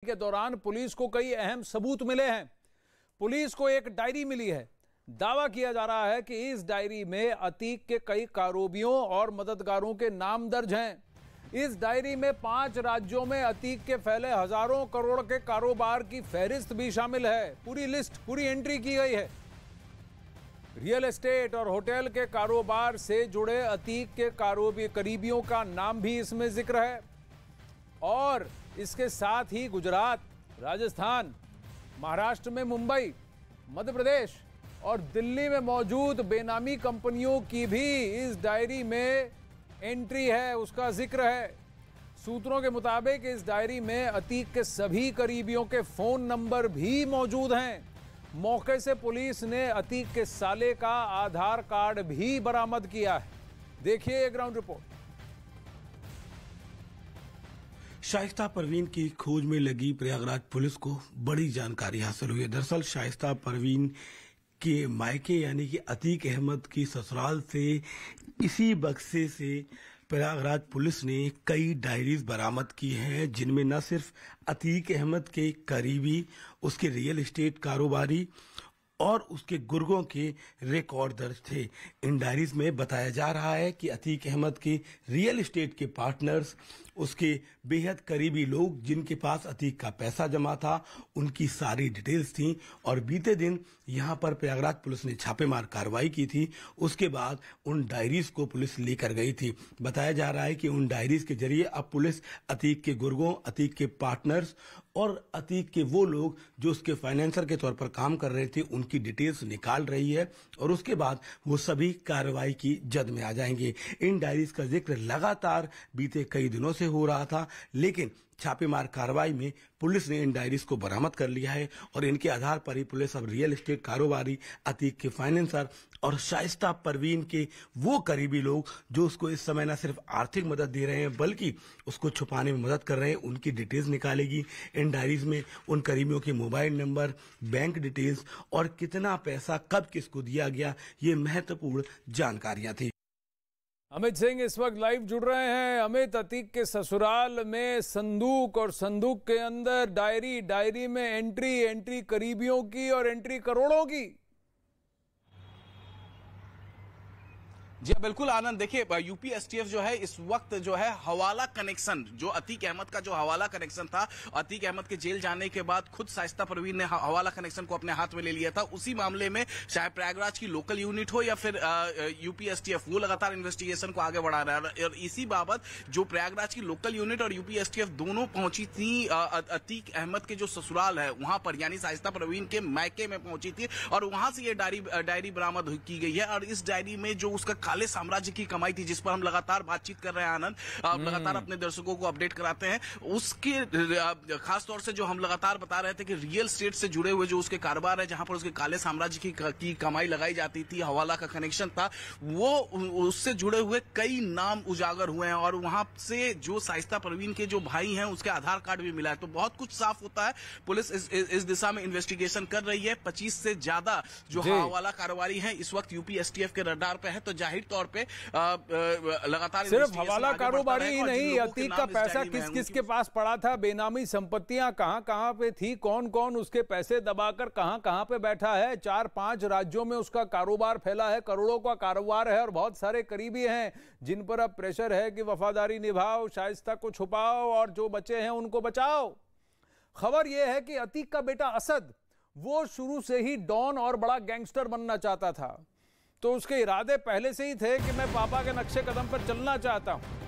के दौरान पुलिस को कई अहम सबूत मिले हैं। पुलिस को एक डायरी मिली है। दावा किया जा रहा है कि इस डायरी में अतीक के कई कारोबियों और मददगारों के नाम दर्ज हैं। इस डायरी में 5 राज्यों में अतीक के फैले हजारों करोड़ के कारोबार की फहरिस्त भी शामिल है। पूरी लिस्ट, पूरी एंट्री की गई है। रियल एस्टेट और होटल के कारोबार से जुड़े अतीक के करीबियों का नाम भी इसमें जिक्र है। और इसके साथ ही गुजरात, राजस्थान, महाराष्ट्र में मुंबई, मध्य प्रदेश और दिल्ली में मौजूद बेनामी कंपनियों की भी इस डायरी में एंट्री है, उसका जिक्र है। सूत्रों के मुताबिक इस डायरी में अतीक के सभी करीबियों के फोन नंबर भी मौजूद हैं। मौके से पुलिस ने अतीक के साले का आधार कार्ड भी बरामद किया है। देखिए ग्राउंड रिपोर्ट। शाइस्ता परवीन की खोज में लगी प्रयागराज पुलिस को बड़ी जानकारी हासिल हुई है। दरअसल शाइस्ता परवीन के मायके यानी कि अतीक अहमद की ससुराल से इसी बक्से से प्रयागराज पुलिस ने कई डायरीज बरामद की हैं, जिनमें न सिर्फ अतीक अहमद के करीबी, उसके रियल एस्टेट कारोबारी और उसके गुर्गों के रिकॉर्ड दर्ज थे। इन डायरीज में बताया जा रहा है कि अतीक अहमद के रियल एस्टेट के पार्टनर्स, उसके बेहद करीबी लोग जिनके पास अतीक का पैसा जमा था, उनकी सारी डिटेल्स थी। और बीते दिन यहां पर प्रयागराज पुलिस ने छापेमार कार्रवाई की थी। उसके बाद उन डायरीज को पुलिस लेकर गई थी। बताया जा रहा है कि उन डायरीज के जरिए अब पुलिस अतीक के गुर्गों, अतीक के पार्टनर्स और अतीक के वो लोग जो उसके फाइनेंसर के तौर पर काम कर रहे थे, उनकी डिटेल्स निकाल रही है और उसके बाद वो सभी कार्रवाई की जद में आ जाएंगे। इन डायरीज का जिक्र लगातार बीते कई दिनों से हो रहा था, लेकिन छापेमार कार्रवाई में पुलिस ने इन डायरीज को बरामद कर लिया है और इनके आधार पर ही पुलिस अब रियल एस्टेट कारोबारी, अतीक के फाइनेंसर और शाइस्ता परवीन के वो करीबी लोग जो उसको इस समय न सिर्फ आर्थिक मदद दे रहे हैं बल्कि उसको छुपाने में मदद कर रहे हैं, उनकी डिटेल्स निकालेगी। इन डायरीज में उन करीबियों के मोबाइल नंबर, बैंक डिटेल्स और कितना पैसा कब किसको दिया गया, ये महत्वपूर्ण जानकारियां थी। अमित सिंह इस वक्त लाइव जुड़ रहे हैं। अमित, अतीक के ससुराल में संदूक और संदूक के अंदर डायरी, डायरी में एंट्री करीबियों की और एंट्री करोड़ों की। जी बिल्कुल आनंद, देखिए यूपी एसटीएफ जो है इस वक्त जो है हवाला कनेक्शन, जो अतीक अहमद का जो हवाला कनेक्शन था, अतीक अहमद के जेल जाने के बाद खुद शाइस्ता परवीन ने हवाला कनेक्शन को अपने हाथ में ले लिया था। उसी मामले में चाहे प्रयागराज की लोकल यूनिट हो या फिर यूपी एसटीएफ, वो लगातार इन्वेस्टिगेशन को आगे बढ़ा रहा है। और इसी बाबत जो प्रयागराज की लोकल यूनिट और यूपी एसटीएफ दोनों पहुंची थी अतीक अहमद के जो ससुराल है वहां पर, यानी शाइस्ता परवीन के मायके में पहुंची थी और वहां से ये डायरी बरामद की गई है। और इस डायरी में जो उसका काले साम्राज्य की कमाई थी, जिस पर हम लगातार बातचीत कर रहे हैं आनंद, लगातार अपने दर्शकों को अपडेट कराते हैं, उसके खास तौर से जो हम लगातार बता रहे थे कि रियल एस्टेट से जुड़े हुए जो उसके कारोबार है, जहां पर उसके काले साम्राज्य की कमाई लगाई जाती थी, हवाला का कनेक्शन था, वो उससे जुड़े हुए कई नाम उजागर हुए हैं। और वहां से जो शाइस्ता परवीन के जो भाई हैं उसके आधार कार्ड भी मिला है। तो बहुत कुछ साफ होता है। पुलिस इस दिशा में इन्वेस्टिगेशन कर रही है। 25 से ज्यादा जो हवाला कारोबारी हैं इस वक्त यूपी एसटीएफ के रडार पे है। तो जाहिर तौर पे लगातार सिर्फ हवाला कारोबारी ही नहीं, अतीक का पैसा किस किस के पास पड़ा था, बेनामी संपत्तियां कहां कहां पे थी, कौन कौन उसके पैसे दबाकर कहां कहां पे बैठा है। 4-5 राज्यों में उसका कारोबार फैला है, करोड़ों का कारोबार है और बहुत सारे करीबी हैं जिन पर अब प्रेशर है कि वफादारी निभाओ, शाइस्ता को छुपाओ और जो बचे हैं उनको बचाओ। खबर यह है कि अतीक का बेटा असद, वो शुरू से ही डॉन और बड़ा गैंगस्टर बनना चाहता था। तो उसके इरादे पहले से ही थे कि मैं पापा के नक्शे कदम पर चलना चाहता हूं।